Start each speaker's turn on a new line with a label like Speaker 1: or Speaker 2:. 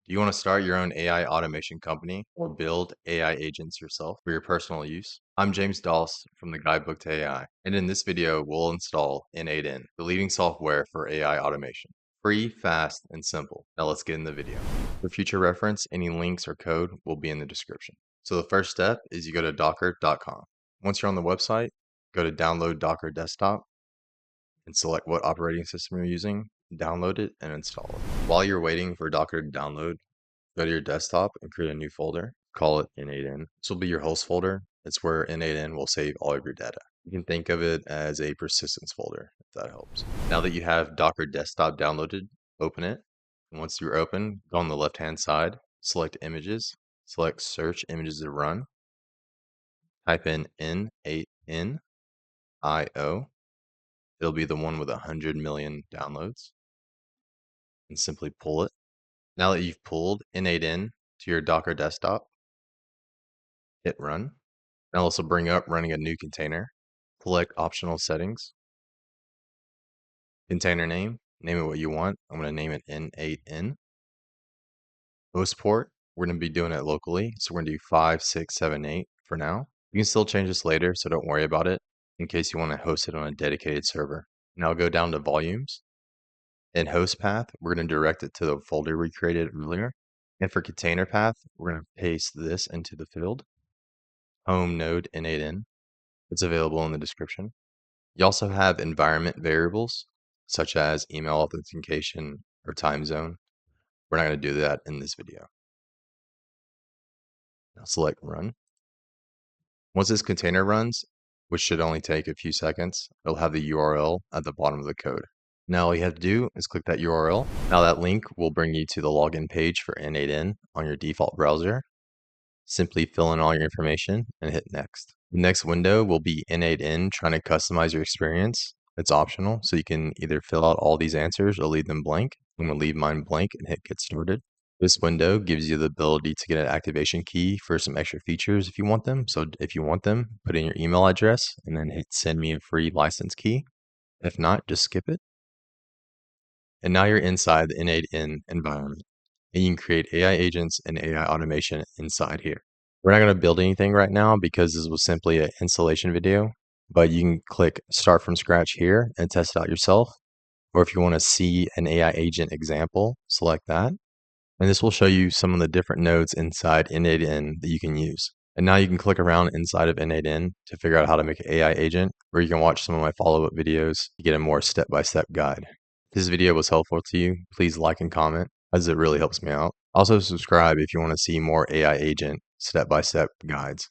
Speaker 1: Do you want to start your own AI automation company or build AI agents yourself for your personal use? I'm James Doss from the Guidebook to AI, and in this video, we'll install N8N, the leading software for AI automation. Free, fast, and simple. Now let's get in the video. For future reference, any links or code will be in the description. So the first step is you go to docker.com. Once you're on the website, go to download Docker Desktop and select what operating system you're using, download it, and install it. While you're waiting for Docker to download, go to your desktop and create a new folder. Call it N8N. This will be your host folder. It's where N8N will save all of your data. You can think of it as a persistence folder, if that helps. Now that you have Docker Desktop downloaded, open it. And once you're open, go on the left-hand side, select Images, select Search Images to Run, type in N8N IO. It'll be the one with 100 million downloads, and simply pull it. Now that you've pulled N8N to your Docker desktop, hit Run. Now this will bring up running a new container. Select Optional Settings. Container name it what you want. I'm going to name it N8N. Host port, we're going to be doing it locally, so we're going to do 5678 for now. You can still change this later, so don't worry about it in case you want to host it on a dedicated server. Now go down to Volumes. In host path, we're going to direct it to the folder we created earlier. And for container path, we're going to paste this into the field. Home node N8N. It's available in the description. You also have environment variables, such as email authentication or time zone. We're not going to do that in this video. Now select Run. Once this container runs, which should only take a few seconds, it'll have the URL at the bottom of the code. Now all you have to do is click that URL. Now that link will bring you to the login page for N8N on your default browser. Simply fill in all your information and hit Next. The next window will be N8N trying to customize your experience. It's optional, so you can either fill out all these answers or leave them blank. I'm going to leave mine blank and hit Get Started. This window gives you the ability to get an activation key for some extra features if you want them. So if you want them, put in your email address and then hit Send Me a Free License Key. If not, just skip it. And now you're inside the N8N environment, and you can create AI agents and AI automation inside here. We're not going to build anything right now because this was simply an installation video, but you can click Start from Scratch here and test it out yourself. Or if you want to see an AI agent example, select that. And this will show you some of the different nodes inside N8N that you can use. And now you can click around inside of N8N to figure out how to make an AI agent, or you can watch some of my follow-up videos to get a more step-by-step guide. If this video was helpful to you, please like and comment, as it really helps me out. Also subscribe if you want to see more AI agent step-by-step guides.